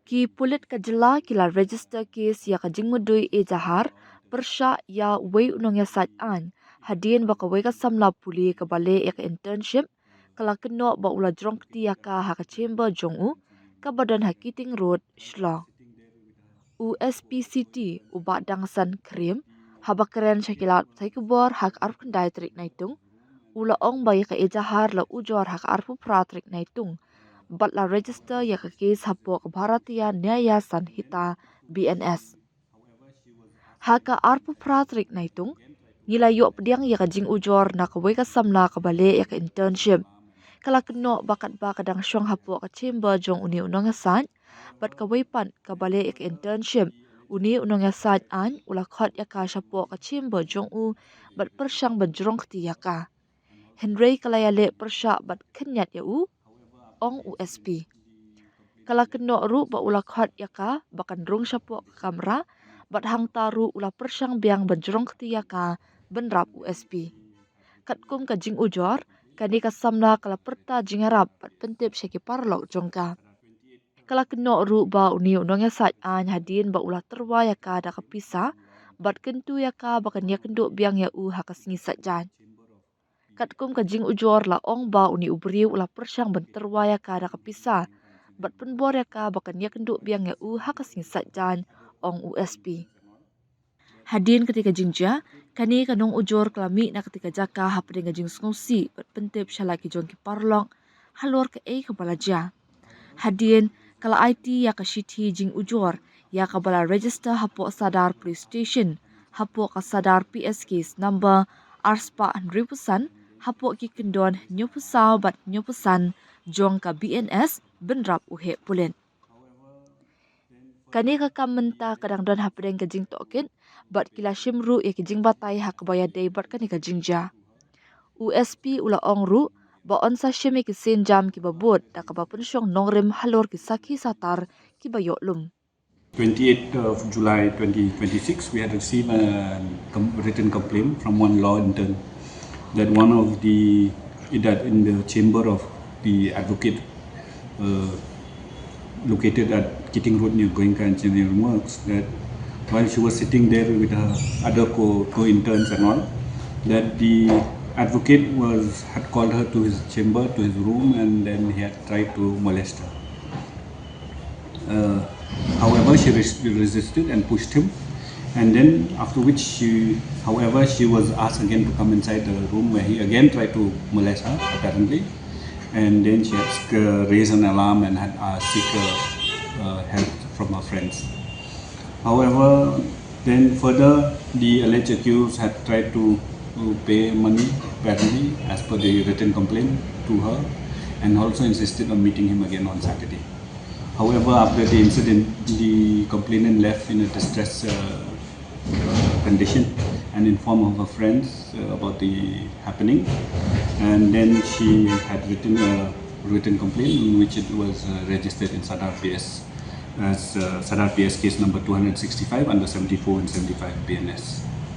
Ki pulit ka jela kila register case ya ka jingmudui e jahar persya ya wei unong ya sat an hadien baka wei ka samla puli ka bale ya ka internship kala keno ba ula jrong ti ya ka ha ka chamber jongu ka badan hakiting road shlo USPCT uba dangsan krim haba keren shakilat sai kubor hak arf kendai trik naitung ula ong ba ya ka e jahar la ujor hak arfu pratrik naitung batla register ya ka case hapok Bharatiya Nyaya Sanhita BNS. Haka arpu pratrik naitung nila yok pediang ya ka jing ujor na ka weka samla ka bale ya ka internship. Kala keno bakat ba kadang syong hapok ka chamber jong uni unong asan bat ka wepan ka bale ya ka internship. Uni unong asan an ula khot ya ka syapok ka chamber jong u bat persyang bajrong kti ya ka. Henry kalaya le persyak bat kenyat ya u ong USP. Kala keno ru ba ula khat yaka bakan rung syapo kamera bat hang taru ula persyang biang bajrong kti yaka benrap USP. Katkum ka jing ujor kani ka samla kala perta jingarap bat pentip syaki parlok jongka. Kala keno ru ba uni unongya sat an hadin ba ula terwa yaka da kapisa bat kentu yaka bakan ya kenduk biang ya u hakasingi satjan. Katkum ka jing ujor la ong ba uni ubriu ula persyang benterwa yaka da kapisa bat penbor yaka bakan ya kenduk biang ya u hakasing satjan ong USP. Hadin ketika jingja kani kanong ujor kelami na ketika jaka hapdeng jing sngsi bat pentip syalaki jongki parlong halor ke e kebalaja. Hadin kala IT ya ka shithi jing ujor ya ka bala register hapo sadar police station hapo ka sadar PS case number arspa 100% hapo ki kendon nyopusau bat nyopusan jong ka BNS benrap uhe pulen. Kani ka kamenta kadang don hapdeng ka jing tokin bat kila shimru ya ki jing batai hak baya day bat kani ka jingja. USP ula ongru ba onsa shimi ki sin jam ki babut da ka ba pensyong nongrim halor ki saki satar ki bayoklum. 28th of July 2026, we had received a written complaint from one law intern that one of that in the chamber of the advocate located at Kiting Road near Goenka Engineering Works, that while she was sitting there with her other co-interns and all, that the advocate had called her to his chamber, to his room, and then he had tried to molest her. However, she resisted and pushed him, and then after which she was asked again to come inside the room where he again tried to molest her apparently, and then she had raised an alarm and had seek help from her friends. However, then further the alleged accused had tried to pay money apparently as per the written complaint to her, and also insisted on meeting him again on Saturday. However, after the incident, the complainant left in a distressed condition and informed of her friends about the happening. And then she had written a written complaint in which it was registered in Sadar PS as Sadar PS case number 265 under 74 and 75 BNS.